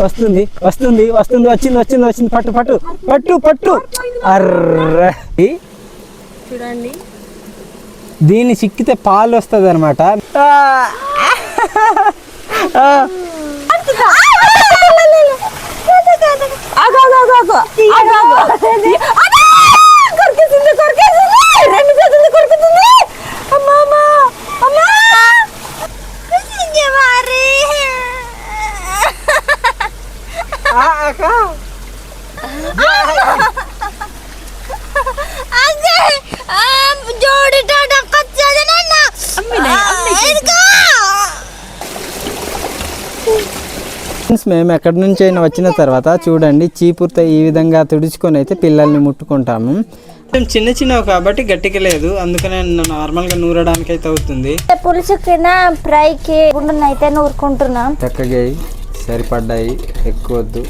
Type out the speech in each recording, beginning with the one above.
వస్తుంది వస్తుంది వస్తుంది వచ్చింది వచ్చింది వచ్చింది పట్టు పట్టు పట్టు పట్టు అర్ర చూడండి దీన్ని చిక్కితే పాలు వస్తుంది అనమాట. మేము ఎక్కడి నుంచి అయినా వచ్చిన తర్వాత చూడండి చీపురుతో ఈ విధంగా తుడుచుకొని అయితే పిల్లల్ని ముట్టుకుంటాము. చిన్న చిన్నవి కాబట్టి గట్టిగా లేదు, అందుకనే నార్మల్గా నూరడానికి అయితే అవుతుంది. పులుసు కింద ఫ్రైకి అయితే నూరుకుంటున్నాం. చక్కగా సరిపడ్డాయి, ఎక్కువ వద్దు.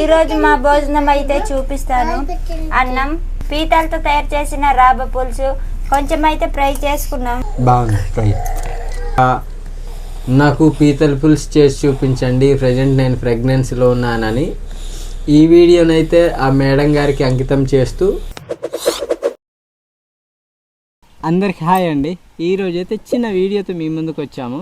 ఈ రోజు మా భోజనం అయితే చూపిస్తాను. అన్నం, పీతలతో తయారు చేసిన రాబ పులుసు, కొంచెం అయితే ఫ్రై చేసుకున్నాం. బాగుంది ఫ్రై. నాకు పీతల పులుసు చేసి చూపించండి, ప్రజెంట్ నేను ప్రెగ్నెన్సీలో ఉన్నానని ఈ వీడియోనైతే ఆ మేడం గారికి అంకితం చేస్తూ. అందరికి హాయ్ అండి. ఈరోజు అయితే చిన్న వీడియోతో మీ ముందుకు వచ్చాము.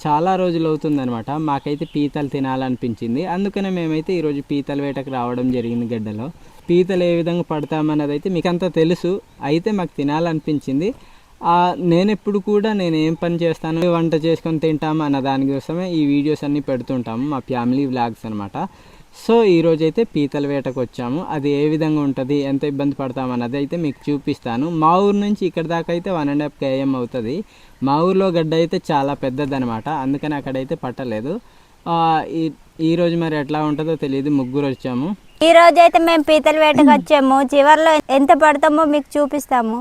చాలా రోజులు అవుతుందనమాట, మాకైతే పీతలు తినాలనిపించింది. అందుకనే మేమైతే ఈరోజు పీతల వేటకు రావడం జరిగింది. గడ్డలో పీతలు ఏ విధంగా పడతామన్నది అయితే మీకు అంతా తెలుసు, అయితే మాకు తినాలనిపించింది. నేనెప్పుడు కూడా నేను ఏం పని చేస్తాను, వంట చేసుకొని తింటాము అన్న దానికోసమే ఈ వీడియోస్ అన్నీ పెడుతుంటాము, మా ఫ్యామిలీ వ్లాగ్స్ అనమాట. సో ఈరోజైతే పీతల వేటకు వచ్చాము. అది ఏ విధంగా ఉంటుంది, ఎంత ఇబ్బంది పడతామన్నది అయితే మీకు చూపిస్తాను. మా ఊరు నుంచి ఇక్కడ దాకా అయితే 1.5 km అవుతుంది. మా ఊర్లో గడ్డ అయితే చాలా పెద్దదనమాట, అందుకని అక్కడైతే పట్టలేదు. ఈరోజు మరి ఎట్లా ఉంటుందో తెలియదు. ముగ్గురు వచ్చాము. ఈ రోజు అయితే మేము పీతల వేటకు వచ్చాము. చివర్లో ఎంత పడతామో మీకు చూపిస్తాము.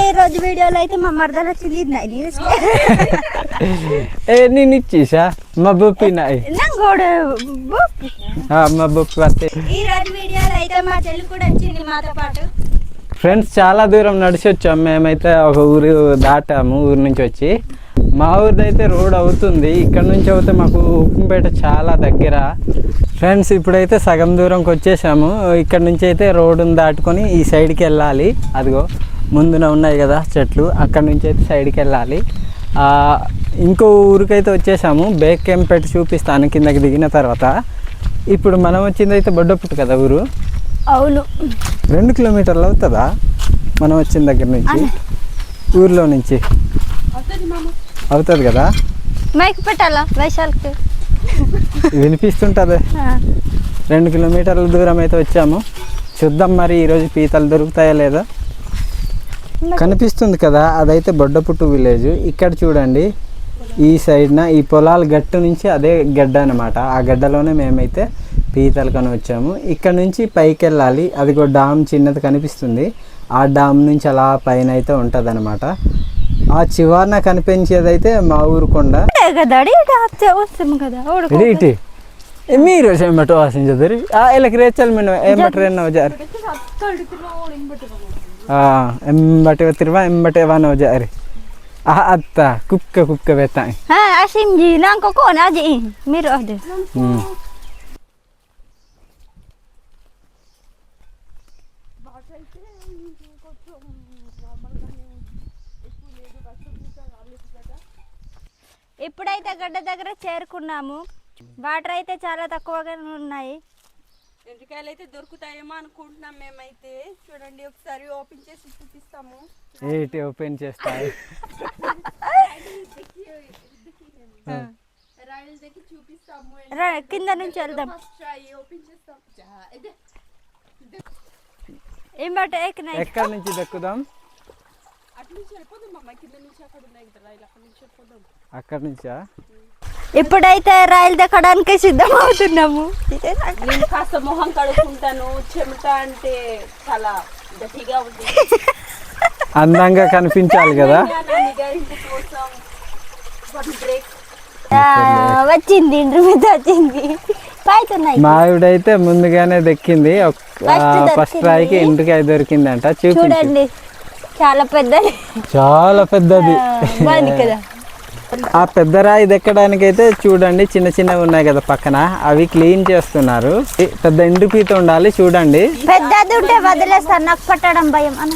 ఈ రోజు వీడియోలో అయితే మా మరదలు వచ్చింది. నేను ఇచ్చేసా మా బొప్పి మా బొప్పి వస్తే ఈ రోజు వీడియోలో అయితే మా చెల్లి కూడా వచ్చింది మాతో పాటు. ఫ్రెండ్స్ చాలా దూరం నడిచి వచ్చాము. మేమైతే ఒక ఊరు దాటాము. ఊరు నుంచి వచ్చి మా ఊరిది అయితే రోడ్ అవుతుంది. ఇక్కడ నుంచి అయితే మాకు ఉక్కుంపేట చాలా దగ్గర. ఫ్రెండ్స్ ఇప్పుడైతే సగం దూరంకి వచ్చేసాము. ఇక్కడ నుంచి అయితే రోడ్డును దాటుకొని ఈ సైడ్కి వెళ్ళాలి. అదిగో ముందున ఉన్నాయి కదా చెట్లు, అక్కడ నుంచి అయితే సైడ్కి వెళ్ళాలి. ఇంకో ఊరికైతే వచ్చేసాము. బేక్ క్యాంప్ పెట్టి చూపిస్తాను కిందకి దిగిన తర్వాత. ఇప్పుడు మనం వచ్చింది అయితే బొడ్డపుట్టు కదా ఊరు. అవును, 2 కిలోమీటర్లు అవుతుందా మనం వచ్చిన దగ్గర నుంచి, ఊర్లో నుంచి అవుతుంది కదా. మైక్ పెట్టాలా వైశాల్కి వినిపిస్తుంటుంది. 2 కిలోమీటర్ల దూరం అయితే వచ్చాము. చూద్దాం మరి ఈరోజు పీతలు దొరుకుతాయా లేదా. కనిపిస్తుంది కదా, అదైతే బొడ్డపుట్టు విలేజ్. ఇక్కడ చూడండి ఈ సైడ్న ఈ పొలాల గట్టు నుంచి అదే గడ్డ అనమాట. ఆ గడ్డలోనే మేమైతే పీతలు కొని వచ్చాము. ఇక్కడ నుంచి పైకి వెళ్ళాలి. అదిగో డామ్ చిన్నది కనిపిస్తుంది. ఆ డామ్ నుంచి అలా పైన అయితే ఉంటుంది అనమాట. ఆ చివరన కనిపించేదైతే మా ఊరు కొండ. మీరు ఏమటో ఆశించదు వీళ్ళకి రేచల్ మేము ఏమటరు ఎన్నోజారు ఎంబటి తిరువా ఎంబటే వనోజారి అత్త కుక్క కుక్క వెతాయి మీరు ఇప్పుడైతే గడ్డ దగ్గర చేరుకున్నాము. వాటర్ అయితే చాలా తక్కువగా ఉన్నాయి. ఎండ్రికాయలు అయితే దొరుకుతాయేమో అనుకుంటున్నాం మేమైతే. చూడండి ఒకసారి ఓపెన్ చేసి చూపిస్తాము. ఏంటి ఓపెన్ చేస్తాయి రాయల్ దగ్గర చూపిస్తాము. కింద నుంచి వెళ్దాం. ఓపెన్ చేస్తాం. ఎక్కడి నుంచి దక్కుదాం? అక్కడ నుంచా? ఇప్పుడైతే రైలు దక్కడానికి సిద్ధం అవుతున్నాము. నేను కాస్త మొహం కడుక్కుంటాను. చెమట అంటే చాలా గట్టిగా ఉంది. అందంగా కనిపించాలి కదా. వచ్చింది ఇంటర్వ్యూ వచ్చింది. మావిడైతే ముందుగానే దక్కింది. ఫస్ట్ ట్రైకి ఇంటికి దొరికిందంట. చూడండి చాలా పెద్దది, చాలా పెద్దది కదా. ఆ పెద్ద రాయి దెక్కడానికి అయితే చూడండి చిన్న చిన్నవి ఉన్నాయి కదా పక్కన, అవి క్లీన్ చేస్తున్నారు. పెద్ద ఎండు పీత ఉండాలి చూడండి. పెద్దది ఉంటే వదిలేస్తాను, నాకు పట్టడం భయం అన్న.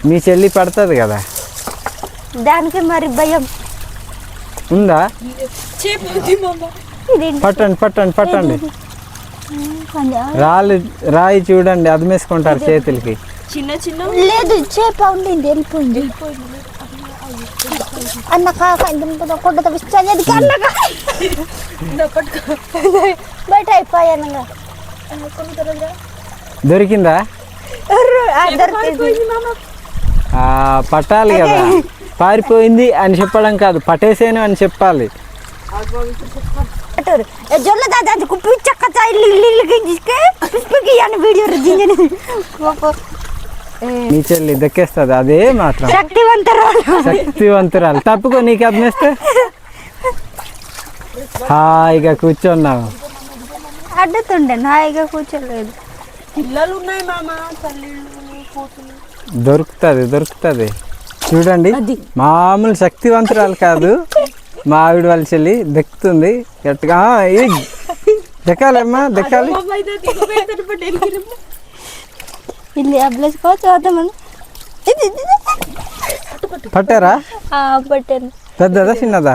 మీ చెల్లి పడుతుంది కదా, దానికి మరి భయం ఉందా? ఇది పట్టండి పట్టండి పట్టండి. రాయి చూడండి అదిమేసుకుంటారు చేతులకి. చిన్న చిన్న లేదు చేప ఉండింది వెళ్ళిపోయింది అన్న కాక కొట్టతో విచ్చాది బయట అయిపోయాను. దొరికిందా? పట్టాలి కదా, పారిపోయింది అని చెప్పడం కాదు, పట్టేసేను అని చెప్పాలి. జొల్ల దాదా కుప్పి చక్క వీడియో నీ చెల్లి దక్కేస్తుంది, అదే మాత్రం శక్తివంతురాలు. తప్పుకో, నీకు అర్థమేస్తే హాయిగా కూర్చున్నావు. అడ్డుతుండే హాయిగా కూర్చోలేదు. పిల్లలు ఉన్నాయి మామ, తల్లిళ్ళు కూతురు. దొరుకుతుంది చూడండి. మామూలు శక్తివంతురాలు కాదు మా ఆవిడ వాళ్ళ చెల్లి, దక్కుతుంది గట్టిగా. దక్కాలమ్మా దక్కాలి. పట్టారా? పట్టాను. పెద్దదా చిన్నదా?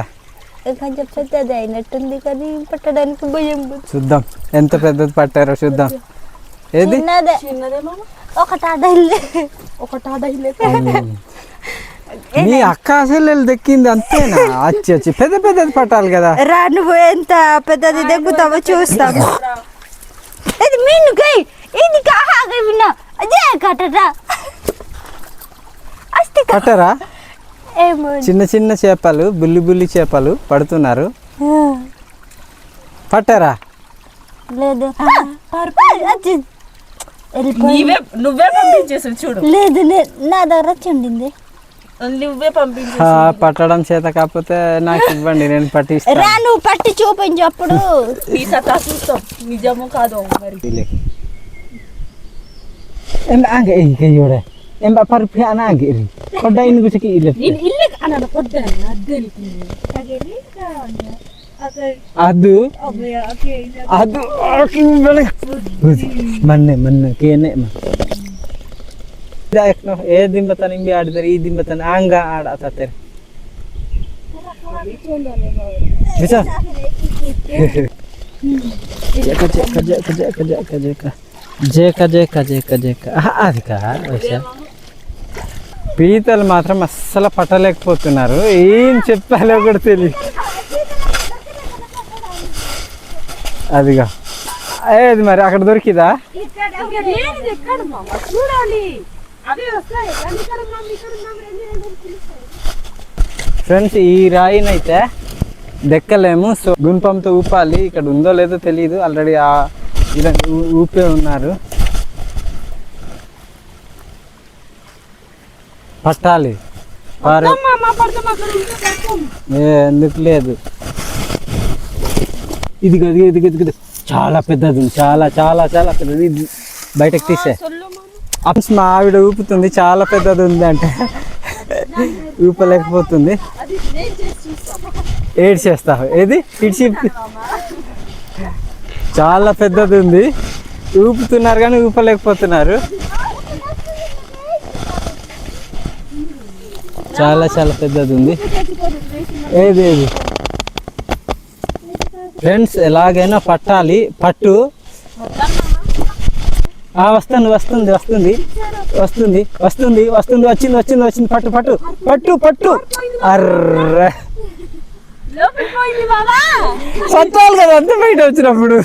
కొంచెం పెద్దది అయినట్టుంది కానీ పట్టడానికి భయం. చూద్దాం ఎంత పెద్దది పట్టారో చూద్దాం. ఏది చిన్నదే మామ, ఒకటాడ మీ అక్క చెల్లెలు దక్కింది అంతేనా? వచ్చి పెద్ద పెద్దది పట్టాలి కదా. రా నువ్వు ఎంత పెద్దది దక్కుతావో చూస్తాము. ఇది మీనుకై ఇది కాగా విన్నా అదే కట్టరా పట్టారా? చిన్న చిన్న చేపలు, బుల్లి బుల్లి చేపలు పడుతున్నారు. పట్టారా? లేదు నువ్వే పంపించేసావు చూడు. లేదు నా దగ్గర వచ్చింది. నువ్వే పంపించు. పట్టడం చేత కాకపోతే నాకు ఇవ్వండి, నేను పట్టిస్తాను. రా నువ్వు పట్టి చూపించు అప్పుడు నీ సత్తా చూస్తాం నిజమో కాదో మరి. ಅದು ಅದು ಮೊನ್ನೆ ಕೇನೆ ఏ దింబతాను ఇంబి ఆడతారు, ఈ దింబతాను హಂಗ ಆಡತಾರೆ. పీతలు మాత్రం అస్సలు పట్టలేకపోతున్నారు, ఏం చెప్పాలో కూడా తెలియదు. అదిగా ఏది మరి అక్కడ దొరికిదా? ఫ్రెండ్స్ ఈ రాయినైతే దెక్కలేము, సో గుంపంతో ఊపాలి. ఇక్కడ ఉందో లేదో తెలియదు, ఆల్రెడీ ఇలా ఊపే ఉన్నారు. పట్టాలి ఎందుకు లేదు. ఇది చాలా పెద్దది, చాలా చాలా చాలా పెద్దది. ఇది బయటకు తీసే మా ఆవిడ ఊపుతుంది, చాలా పెద్దది ఉంది అంటే ఊపలేకపోతుంది. ఏడ్ చేస్తావు ఏది ఇడ్చి, చాలా పెద్దది ఉంది, ఊపుతున్నారు కానీ ఊపలేకపోతున్నారు. చాలా చాలా పెద్దది ఉంది. ఏది ఏది ఫ్రెండ్స్ ఎలాగైనా పట్టాలి. పట్టు వస్తుంది వస్తుంది వస్తుంది వస్తుంది వస్తుంది వస్తుంది వచ్చింది వచ్చింది వచ్చింది. పట్టు పట్టు పట్టు పట్టు. అర్రే పట్టాలి కదా అంతే బయట వచ్చినప్పుడు.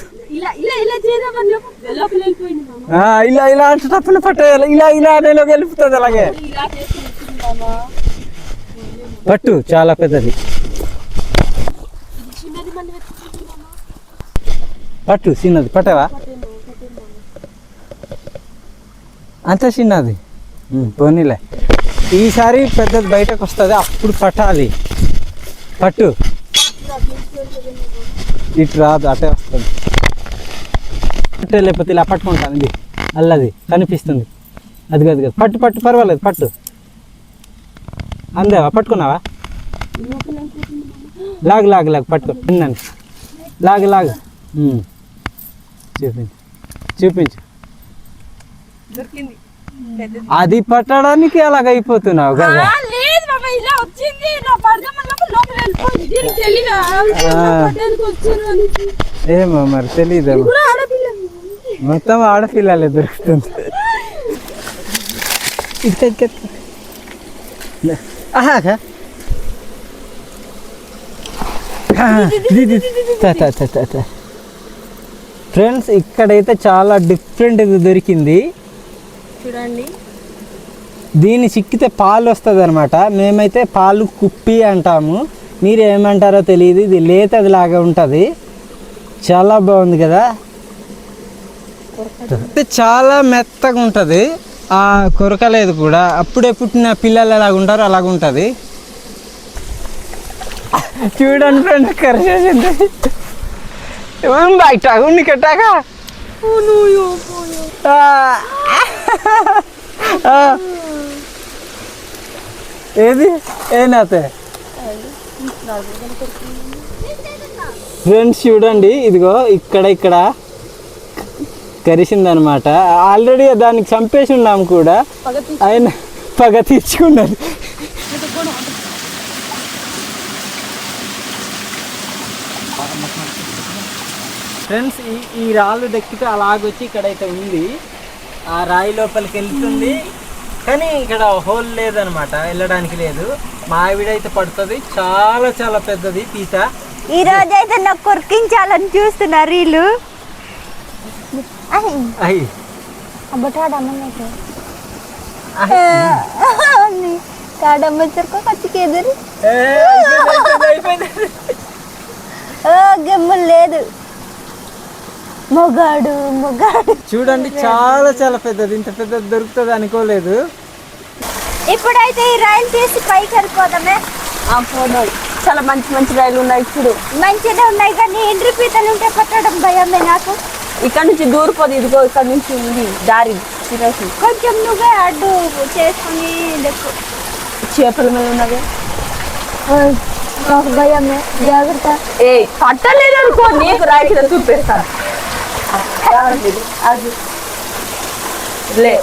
ఇలా ఇలా అంటే తప్పని పట్టేయాలి. ఇలా ఇలా నేను గెలుపుతుంది అలాగే. పట్టు చాలా పెద్దది. పట్టు చిన్నది పట్టవా? అంత చిన్నది పోనీలే. ఈసారి పెద్దది బయటకు వస్తుంది, అప్పుడు పట్టాలి. పట్టు ఇటు రాదు, అటే వస్తుంది. పట్టే లేకపోతే ఇలా పట్టుకుంటాను. ఇది అల్లది కనిపిస్తుంది, అది కాదు కదా. పట్టు పట్టు పర్వాలేదు పట్టు. అందేవా? పట్టుకున్నావా? లాగు లాగు లాగు పట్టుకో తిన్నాను లాగు లాగు చూపించు చూపించు దొరికింది పెద్దది. అది పట్టడానికి అలాగ అయిపోతున్నావు కదా ఆ, లేదు మామ ఇలా వచ్చింది నా పడదామన్నప్పుడు లోపల వెళ్ళిపోయింది దీనికి తెలియదా పడ్డానికి వచ్చారు అనేసి. ఏమో మరి తెలియదేమో కూడా ఆడపిల్ల మొత్తం ఆడపిల్లలే దొరుకుతుంది ఫ్రెండ్స్ ఇక్కడైతే చాలా డిఫరెంట్ ఇది దొరికింది చూడండి. దీన్ని చిక్కితే పాలు వస్తుంది అనమాట. మేమైతే పాలు కుప్పి అంటాము, మీరు ఏమంటారో తెలియదు. ఇది లేతది లాగా ఉంటుంది, చాలా బాగుంది కదా. చాలా మెత్తగా ఉంటుంది, కొరకలేదు కూడా. అప్పుడే పుట్టిన పిల్లలు ఎలాగ ఉంటారో అలాగ ఉంటుంది. చూడండి ఫ్రెండ్స్ కరిచేసింది బయట ఉండి కట్టాక ఏది ఏనాతే ఫ్రెండ్స్ చూడండి, ఇదిగో ఇక్కడ కరిసిందనమాట. ఆల్రెడీ దానికి చంపేసి ఉన్నాము కూడా, ఆయన పగ తీర్చుకున్నది. ఫ్రెండ్స్ ఈ రాళ్ళు దక్కితే అలాగొచ్చి ఇక్కడైతే ఉంది. ఆ రాయి లోపలికి వెళ్తుంది, కానీ ఇక్కడ హోల్ లేదనమాట, వెళ్ళడానికి లేదు. మా ఆవిడైతే పడుతుంది, చాలా చాలా పెద్దది పీత. ఈ రోజు అయితే నాకు కొరికించాలని చూస్తున్నారు వీళ్ళు. అయ్యి గెమ్ములు లేదు. మొగాడు మొగాడు చూడండి, చాలా చాలా పెద్దది. ఇంత పెద్దది దొరుకుతుంది అనుకోలేదు. ఇప్పుడైతే ఈ రైలు తీసి పైకి వెళ్ళిపోదామే. చాలా మంచి మంచి రైలు ఉన్నాయి చూడు. మంచిగా ఉన్నాయి, కానీ ఎండ్రి పీతలు ఉంటే పట్టడం భయమే నాకు. ఇక్కడ నుంచి దూరిపోదు, ఇదిగో ఇక్కడ నుంచి ఉంది దారి. కొంచెం నువ్వే అడ్డు చేసుకుని లెక్కు. చేపల మీద ఉన్నది. నాకు భయమే, జాగ్రత్త. ఏ పట్టలేదు అనుకో, నీకు రాయి కింద చూపిస్తాను. అది లే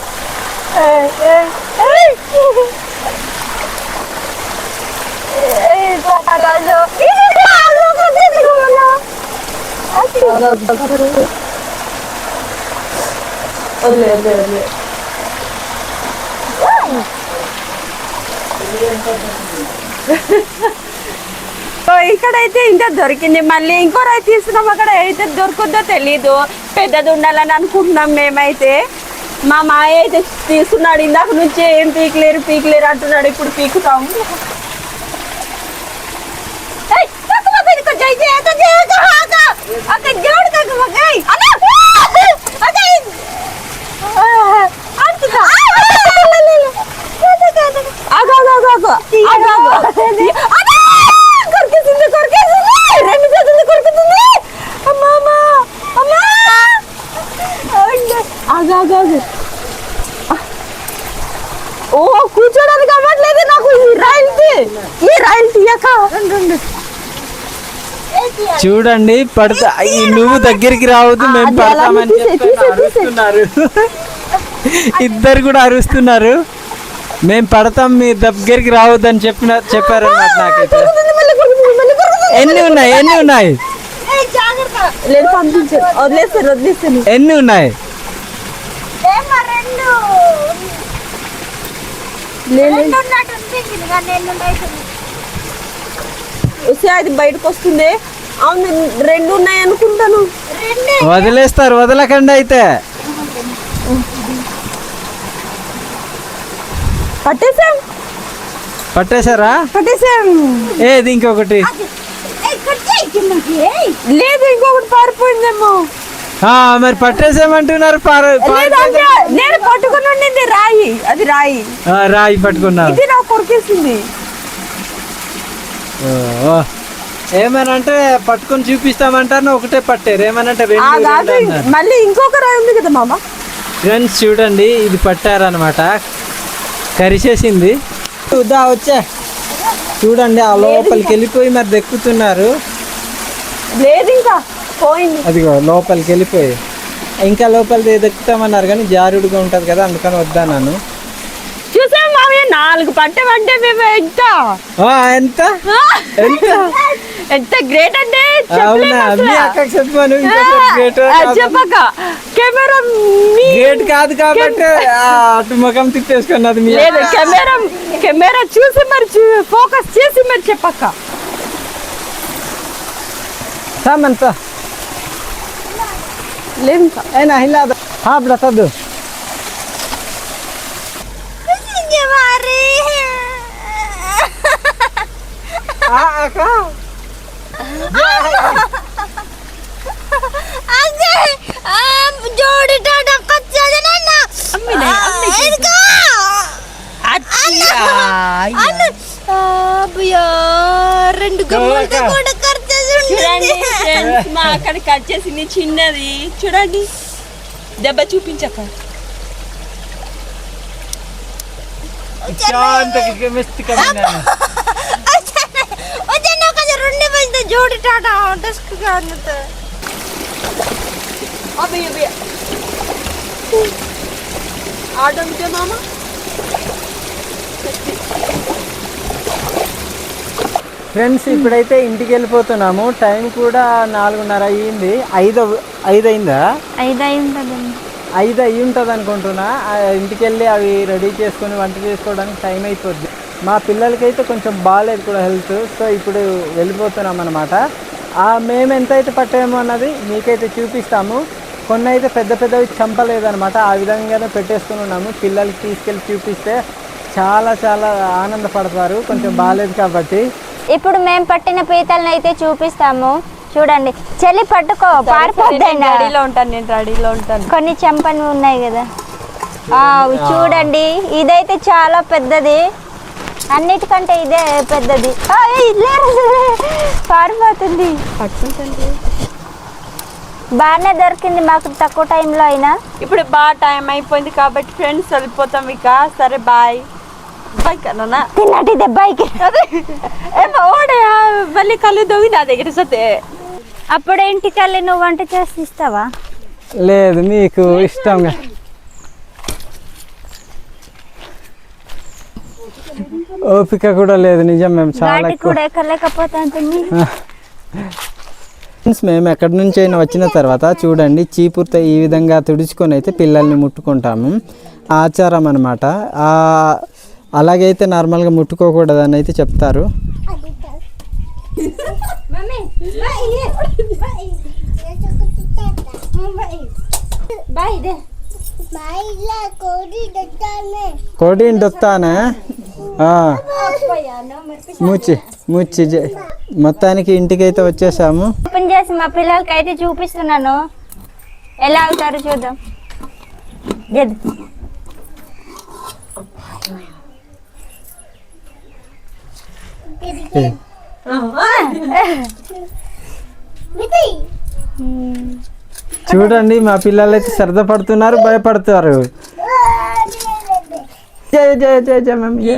వదిలే వదిలే వదిలే. ఇక్కడైతే ఇంత దొరికింది, మళ్ళీ ఇంకో రాయి తీసుకున్నాం. అక్కడ అయితే దొరుకుద్దో తెలీదు, పెద్దది ఉండాలని అనుకుంటున్నాం మేమైతే. మా మాయ అయితే తీసుకున్నాడు, ఇందాక నుంచి ఏం పీకలేరు అంటున్నాడు. ఇప్పుడు పీకుతాం. ఓ కూర్చోడానికి అవ్వట్లేదు నాకు ఈ రైలు తీయక. చూడండి పడతా, నువ్వు దగ్గరికి రావద్దు, మేము పడతామని అరుస్తున్నారు. ఇద్దరు కూడా అరుస్తున్నారు, మేము పడతాం, మీ దగ్గరికి రావద్దని చెప్పారు నాకైతే. ఎన్ని ఉన్నాయి లేదు పంపించారు, వదిలేస్తారు. ఎన్ని ఉన్నాయి? అది బయటకు వస్తుంది. అవును, 2 ఉన్నాయి అనుకుంటాను. వదిలేస్తారు, వదలకండి అయితే. పట్టేశారా? ఏది ఇంకొకటి లేదు, ఇంకొకటి పారిపోయిందేమో. మరి పట్టేసామంటున్నారు. నేను పట్టుకుని ఉండింది రాయి, అది రాయి పట్టుకున్నారు. ఇది నాకు కొరికేసింది. ఏమనంటే పట్టుకొని చూపిస్తామంటారు, ఒకటే పట్టారు. ఏమనంటే మళ్ళీ ఇంకొక రాయి ఉంది కదా మామ. ఫ్రెండ్స్ చూడండి, ఇది పట్టారనమాట, కరిచేసింది. వచ్చా చూడండి ఆ లోపలికి వెళ్ళిపోయి మరి దెక్కుతున్నారు. లేదు ఇంకా పోయింది. అదిగో లోపలికి వెళ్ళిపోయి ఇంకా లోపలికి దెక్కుతామన్నారు కానీ జారుడుగా ఉంటుంది కదా అందుకని వద్దన్నాను. చూసాం మామయ్య 4 పట్టమంటే మేము ఎంత ఎంత ఎంత ఎంత గ్రేట్ అంటే అవునా? మీ అక్కకి చెప్పాను చెప్పక కెమెరా గ్రేట్ కాదు కాబట్టి అటు ముఖం తిప్పేసుకున్నది. మీ లేదు కెమెరా చూసి మరి ఫోకస్ చేసి మరి చెప్పక్క. సామంత లేదు అయినా ఇలా బతా दो చూడండి ఫ్రెండ్స్, మా అక్కడ కట్ చేసింది చిన్నది. చూడండి దెబ్బ చూపించక जोड़ी टाटा डेस्क का अभी अभी आडम के मामा ఫ్రెండ్స్ ఇప్పుడైతే ఇంటికి వెళ్ళిపోతున్నాము. టైం కూడా 4:30 అయ్యింది. 5 అయిందా? 5 అయి ఉంటుంది. 5 అయ్యి ఉంటుంది అనుకుంటున్నా. ఇంటికి వెళ్ళి అవి రెడీ చేసుకొని వంట చేసుకోవడానికి టైం అయిపోద్ది. మా పిల్లలకైతే కొంచెం బాగాలేదు కూడా హెల్త్. సో ఇప్పుడు వెళ్ళిపోతున్నాం అనమాట. మేము ఎంతైతే పట్టామో అన్నది మీకైతే చూపిస్తాము. కొన్ని అయితే పెద్ద పెద్దవి చంపలేదనమాట. ఆ విధంగానే పెట్టేసుకుని ఉన్నాము. పిల్లలకి తీసుకెళ్ళి చూపిస్తే చాలా చాలా ఆనందపడతారు కొంచెం బాగాలేదు కాబట్టి. ఇప్పుడు మేము పట్టిన పీతలను అయితే చూపిస్తాము. చూడండి చలి పట్టుకో పారిపోద్దాయి. రెడీలో ఉంటాను, నేను రెడీలో ఉంటాను. కొన్ని చెంపలు ఉన్నాయి కదా. చూడండి ఇదైతే చాలా పెద్దది, అన్నిటికంటే ఇదే పెద్దది. పారిపోతుంది. పట్టుకుంటుంది. బాగానే దొరికింది మాకు తక్కువ టైంలో అయినా. ఇప్పుడు బాగా టైం అయిపోయింది కాబట్టి ఫ్రెండ్స్ వెళ్ళిపోతాం ఇక. సరే బాయ్ బాయ్ కన్నా తిన్నట్టు బాయ్కి ఏమో ఓడే మళ్ళీ కళ్ళు దొంగి నా దగ్గర సతే. అప్పుడు ఇంటికి వెళ్ళి నువ్వు వంట చేసి ఇస్తావా? లేదు మీకు ఇష్టంగా. ఓపిక కూడా లేదు నిజం. మేము చాలా కూడా ఎక్కలేకపోతే మేము ఎక్కడి నుంచి అయినా వచ్చిన తర్వాత చూడండి చీపురుతో ఈ విధంగా తుడుచుకొని అయితే పిల్లల్ని ముట్టుకుంటాము. ఆచారం అనమాట. అలాగైతే నార్మల్గా ముట్టుకోకూడదని అయితే చెప్తారు. కోడి దొత్తానే ముచ్చి మొత్తానికి ఇంటికైతే వచ్చేసాము. ఓపెన్ చేసి మా పిల్లలకి అయితే చూపిస్తున్నాను ఎలా అవుతారు చూద్దాం. చూడండి మా పిల్లలు అయితే సరదా పడుతున్నారు, భయపడుతారు. జయ జయ జయ జయ మమ్మీ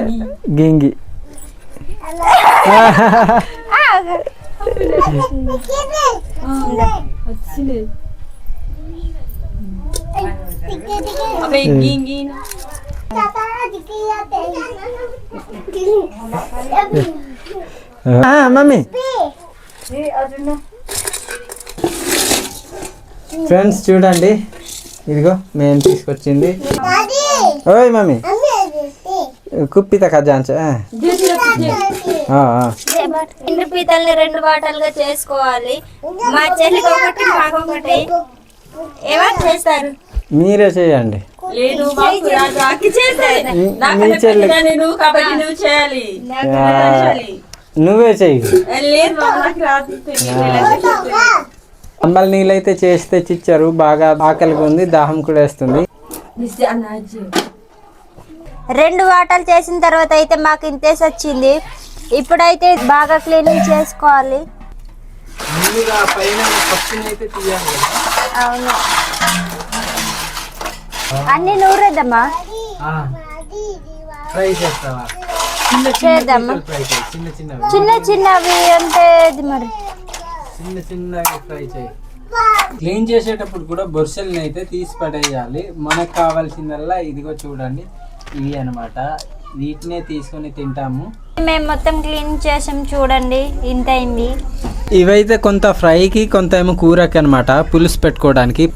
గింగి. మమ్మీ ఫ్రెండ్స్ చూడండి ఇదిగో మేము తీసుకొచ్చింది. ఓయ్ మమ్మీ కుప్పి తగ్గ పీతల్ని 2 వాటాలుగా చేసుకోవాలి. మా చెల్లికి ఒకటి మాకొకటి. ఏమని చేస్తారు? మీరే చేయండి. నువ్వే చెయ్యి. అమ్మలు నీళ్ళైతే చేసి తెచ్చిచ్చారు. బాగా ఆకలిగా ఉంది, దాహం కూడా వేస్తుంది. 2 వాటాలు చేసిన తర్వాత అయితే మాకు ఇంతేసి వచ్చింది. ఇప్పుడైతే బాగా క్లీనింగ్ చేసుకోవాలి. అవును అన్ని నూరేద్దామా? ఫ్రై చేస్తావా? చేద్దామా? చిన్న చిన్నవి అంటే ఇది మరి చిన్నగా ఫ్రై చేయి. క్లీన్ చేసేటప్పుడు కూడా బొర్సల్ని అయితే తీసి పడేయాలి. మనకు కావాల్సిందల్లా ఇదిగో చూడండి, ఇవి అన్నమాట. వీటినే తీసుకొని తింటాము. మేము మొత్తం క్లీన్ చేసాం చూడండి, ఇంత అయింది. ఇవైతే కొంత ఫ్రైకి, కొంత ఏమో కూరకి అనమాట, పులుసు పెట్టుకోవడానికి.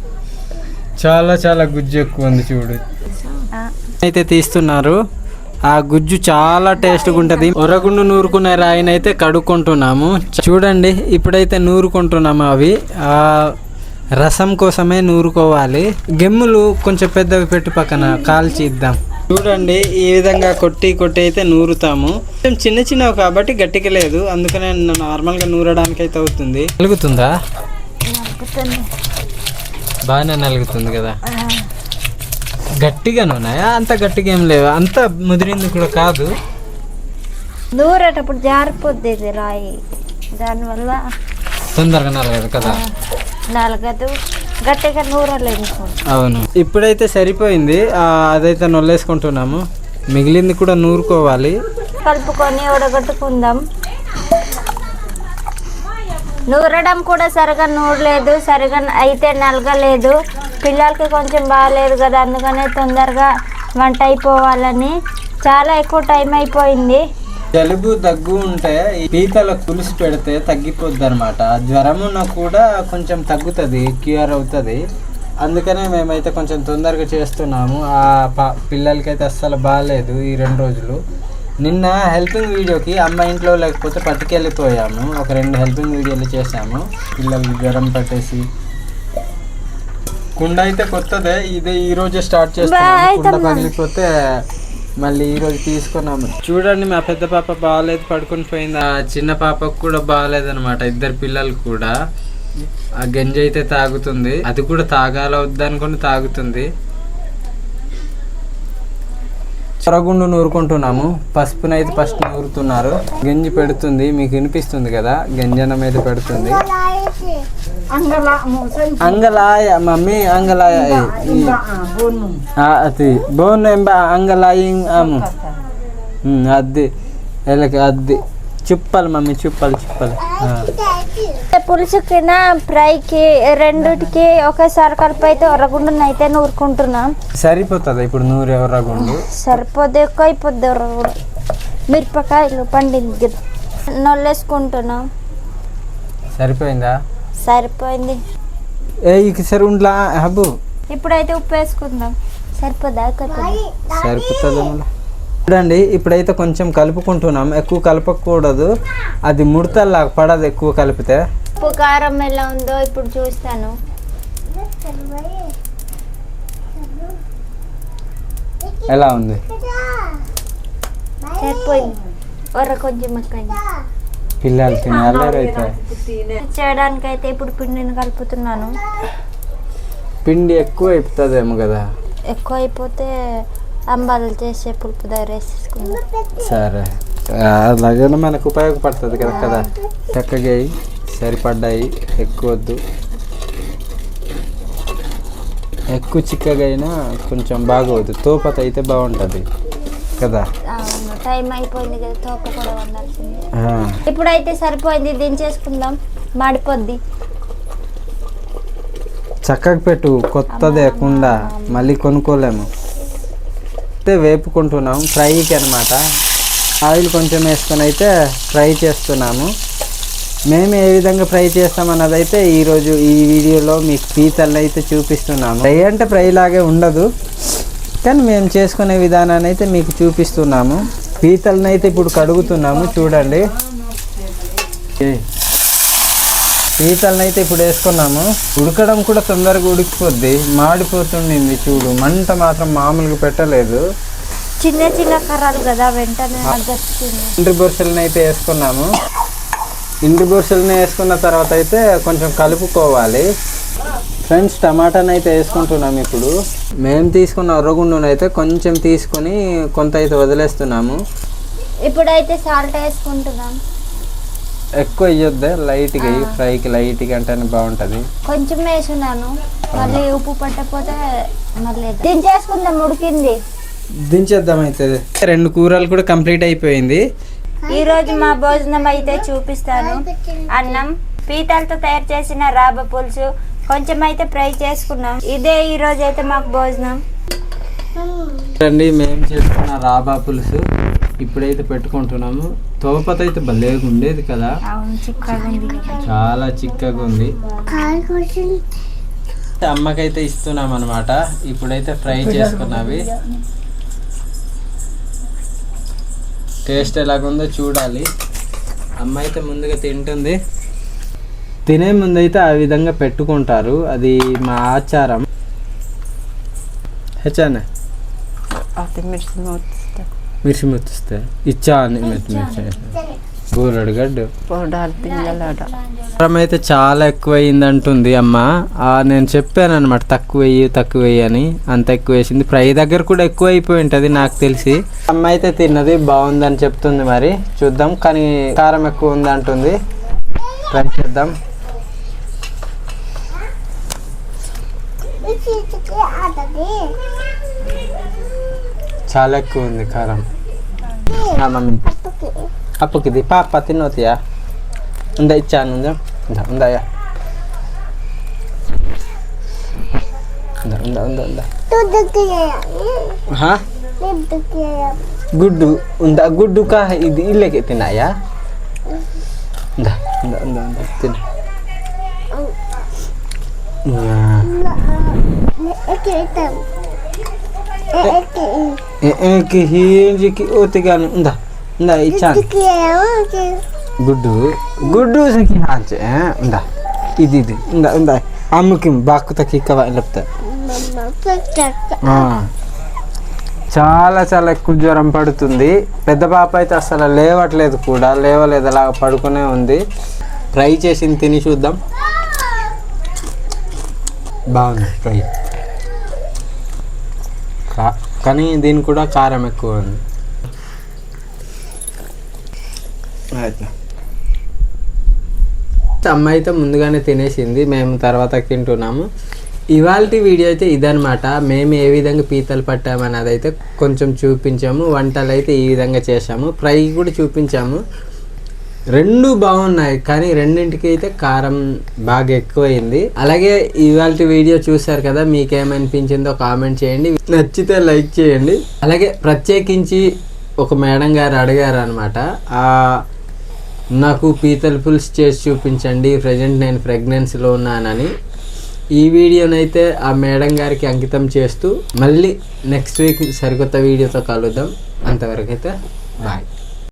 చాలా చాలా గుజ్జు ఎక్కువ ఉంది చూడు. అయితే తీస్తున్నారు. ఆ గుజ్జు చాలా టేస్ట్గా ఉంటుంది. ఒరగుండు నూరుకునే రాయిని అయితే కడుక్కుంటున్నాము. చూడండి, ఇప్పుడైతే నూరుకుంటున్నాము. అవి ఆ రసం కోసమే నూరుకోవాలి. గెమ్ములు కొంచెం పెద్దవి పెట్టి పక్కన కాల్చి ఇద్దాం. చూడండి, ఈ విధంగా కొట్టి అయితే నూరుతాము. చిన్న చిన్నవి కాబట్టి గట్టిగా లేదు, అందుకనే నార్మల్గా నూరడానికి అయితే అవుతుంది. నలుగుతుందా? బాగానే నలుగుతుంది కదా. గట్టిగానే ఉన్నాయా? అంత గట్టిగా ఏం లేవు, అంత ముదిరింది కూడా కాదు. నూరేటప్పుడు జారిపోద్ది ఇది రాయి, దానివల్ల తొందరగా నలగదు కదా. నలగదు, గట్టిగా నూరలేదు. అవును, ఇప్పుడైతే సరిపోయింది. అదైతే నొల్లేసుకుంటున్నాము. మిగిలింది కూడా నూరుకోవాలి. కలుపుకొని ఉడగొట్టుకుందాం. నూరడం కూడా సరిగా నూరలేదు, సరిగా అయితే నలగలేదు. పిల్లలకి కొంచెం బాగాలేదు కదా, అందుకనే తొందరగా వంట అయిపోవాలని చాలా ఎక్కువ టైం అయిపోయింది. జలుబు దగ్గు ఉంటే పీతల పులుసు పెడితే తగ్గిపోద్ది అనమాట. జ్వరమున కూడా కొంచెం తగ్గుతుంది, క్యూర్ అవుతుంది. అందుకనే మేమైతే కొంచెం తొందరగా చేస్తున్నాము. పిల్లలకైతే అస్సలు బాగాలేదు ఈ 2 రోజులు. నిన్న హెల్పింగ్ వీడియోకి అమ్మ ఇంట్లో లేకపోతే పట్టుకెళ్ళిపోయాము. ఒక 2 హెల్పింగ్ వీడియోలు చేసాము. పిల్లలకి జ్వరం పట్టేసి. కుండ అయితే కొత్తదే, ఇదే ఈరోజే స్టార్ట్ చేస్తున్నాము. కుండ పగిలిపోతే మళ్ళీ ఈరోజు తీసుకున్నాము. చూడండి, మా పెద్ద పాప బాగాలేదు, పడుకొని పోయింది. ఆ చిన్న పాపకు కూడా బాగాలేదు అనమాట. 2 పిల్లలు కూడా. ఆ గంజి అయితే తాగుతుంది. అది కూడా తాగాల వద్దనుకొని తాగుతుంది. సొరగుండు నూరుకుంటున్నాము. పసుపునైతే ఫస్ట్ నూరుతున్నారు. గంజి పెడుతుంది, మీకు వినిపిస్తుంది కదా. గంజనం అయితే పెడుతుంది. అంగలాయ మమ్మీ, అంగలాయ అది బోన్ అంగలాయి అది ఎలకి అది చుప్పలు మమ్మీ, చుప్పలు. పులుసుకి ఫ్రైకి రెండుకి ఒకేసారి కలిపి అయితే ఉర్రగుండుని అయితే నూరుకుంటున్నాం. సరిపోతుంది ఇప్పుడు నూరు ఉర్రగుండు. సరిపోద్ది, ఎక్కువ అయిపోద్ది ఉర్రగుండు. మిరపకాయలు పండింది నొల్లేసుకుంటున్నాం. సరిపోయిందా? సరిపోయింది. సరే ఉండలా హబ్బు. ఇప్పుడైతే ఉప్పు వేసుకుందాం. సరిపోద్దా? సరిపోతుంది. చూడండి, ఇప్పుడైతే కొంచెం కలుపుకుంటున్నాం. ఎక్కువ కలపకూడదు, అది ముడతల్లాగా పడదు ఎక్కువ కలిపితే. ఉప్పు కారం ఎలా ఉందో ఇప్పుడు చూస్తాను. ఎలా ఉంది? సరిపోయింది. కొంచెం ఎక్కువ పిల్లలు తినాలైతే చేయడానికి అయితే ఇప్పుడు పిండిని కలుపుతున్నాను. పిండి ఎక్కువ అయిపోతుందేమో కదా. ఎక్కువ అయిపోతే అంబాలు చేసే పులుపు దగ్గర వేసేసుకుందాం. సరే, అలాగే మనకు ఉపయోగపడుతుంది కదా. చక్కగా సరిపడ్డాయి, ఎక్కువ వద్దు. ఎక్కువ చిక్కగా అయినా కొంచెం బాగోదు. తోపత అయితే బాగుంటుంది కదా. టైం అయిపోయింది కదా, తోప కూడా వండాల్సింది. ఇప్పుడైతే సరిపోయింది, దించేసుకుందాం. మాడిపోద్ది. చక్కగా పెట్టు, కొత్తదే కుండ, మళ్ళీ కొనుక్కోలేము. అయితే వేపుకుంటున్నాం ఫ్రైకి అనమాట. ఆయిల్ కొంచెం వేసుకొని అయితే ఫ్రై చేస్తున్నాము. మేము ఏ విధంగా ఫ్రై చేస్తామన్నది అయితే ఈరోజు ఈ వీడియోలో మీకు పీతలను అయితే చూపిస్తున్నాము. ఫ్రై అంటే ఫ్రై లాగే ఉండదు, కానీ మేము చేసుకునే విధానాన్ని అయితే మీకు చూపిస్తున్నాము. పీతలను అయితే ఇప్పుడు కడుగుతున్నాము. చూడండి, పీతలను అయితే ఇప్పుడు వేసుకున్నాము. ఉడకడం కూడా తొందరగా ఉడికిపోద్ది. మాడిపోతుండింది చూడు, మంట మాత్రం మామూలుగా పెట్టలేదు. చిన్న చిన్న కర్రలు కదా, వెంటనే ఇంటి బొరుసలను అయితే వేసుకున్నాము. ఇంటి బొరుసలను వేసుకున్న తర్వాత అయితే కొంచెం కలుపుకోవాలి. ఫ్రెండ్స్, టమాటాని అయితే వేసుకుంటున్నాము. ఇప్పుడు మేము తీసుకున్న ఉర్రగుండును అయితే కొంచెం తీసుకొని కొంత అయితే వదిలేస్తున్నాము. ఇప్పుడైతే సాల్ట్ వేసుకుంటున్నాం. ఎక్కువ వేయొద్దే, లైట్గా ఫ్రైకి లైట్గా అంటేనే బాగుంటుంది. కొంచెం వేసుకున్నాను, మళ్ళీ ఉప్పు పట్టకపోతే మళ్ళీ దించేసుకుందాం. ఉడికింది. దించేద్దాం అయితే. 2 కూరలు కూడా కంప్లీట్ అయిపోయింది. ఈరోజు మా భోజనం అయితే చూపిస్తాను. అన్నం, పీతలతో తయారు చేసిన రాబ పులుసు, కొంచెం అయితే ఫ్రై చేసుకున్నాం. ఇదే ఈరోజు అయితే మాకు భోజనం. రండి, మేము చేసుకున్న రాబా పులుసు ఇప్పుడైతే పెట్టుకుంటున్నాము. తోపత అయితే భలేగా ఉండేది కదా, అవును, చిక్కగా ఉంది కదా. చాలా చిక్కగా ఉంది. అమ్మకైతే ఇస్తున్నాం అనమాట. ఇప్పుడైతే ఫ్రై చేసుకున్నవి టేస్ట్ ఎలాగుందో చూడాలి. అమ్మ అయితే ముందుగా తింటుంది. తినే ముందైతే ఆ విధంగా పెట్టుకుంటారు, అది మా ఆచారం. హెచ్చానే మిర్చి ముత్తిస్తే ఇచ్చా అని మిర్చి గోరడుగడ్డు కారం అయితే చాలా ఎక్కువ అయింది అంటుంది అమ్మ. నేను చెప్పాను అనమాట తక్కువ వేయి అని, అంత ఎక్కువ వేసింది. ఫ్రై దగ్గర కూడా ఎక్కువ అయిపోయి ఉంటుంది నాకు తెలిసి. అమ్మ అయితే తిన్నది, బాగుందని చెప్తుంది. మరి చూద్దాం, కానీ కారం ఎక్కువ ఉంది అంటుంది. ట్రై చేద్దాం. చాలా ఎక్కువ ఉంది కారం. మమ్మీ అప్పకిది పాప తిన్నోతియా ఉందా, ఇచ్చాను ఉందా ఉందాయా ఉందా ఉందా ఉందా గుడ్డు ఉందా, గుడ్డు కా ఇది ఇల్లకి తిన్నాయా, ఉందా ఉందా ఉందా ఉందా తిన ఓతిగాను ఉందా ఉందా ఇచ్చాను. గుడ్డు గుడ్డు సకి హాంచే ఉందా ఇది ఉందా ఉందా అమ్మకి బాక్కుత కిక్కవ లేపుతా. చాలా చాలా ఎక్కువ జ్వరం పడుతుంది. పెద్ద పాప అయితే అసలు లేవట్లేదు కూడా, లేవలేదు, అలాగ పడుకునే ఉంది. ఫ్రై చేసింది తిని చూద్దాం. బాగుంది ఫ్రై, కానీ దీని కూడా కారం ఎక్కువ ఉంది. అమ్మ అయితే ముందుగానే తినేసింది, మేము తర్వాత తింటున్నాము. ఇవాళ వీడియో అయితే ఇదనమాట. మేము ఏ విధంగా పీతలు పట్టామన్నది అయితే కొంచెం చూపించాము. వంటలు అయితే ఈ విధంగా చేసాము, ఫ్రై కూడా చూపించాము. 2 బాగున్నాయి, కానీ రెండింటికి అయితే కారం బాగా ఎక్కువైంది. అలాగే ఇవాళ వీడియో చూసారు కదా, మీకేమనిపించిందో కామెంట్ చేయండి, నచ్చితే లైక్ చేయండి. అలాగే ప్రత్యేకించి ఒక మేడం గారు అడిగారు అనమాట, నాకు పీతల పులుసు చేసి చూపించండి, ప్రజెంట్ నేను ప్రెగ్నెన్సీలో ఉన్నానని. ఈ వీడియోనైతే ఆ మేడం గారికి అంకితం చేస్తూ మళ్ళీ నెక్స్ట్ వీక్ సరికొత్త వీడియోతో కలుద్దాం. అంతవరకు అయితే బాయ్.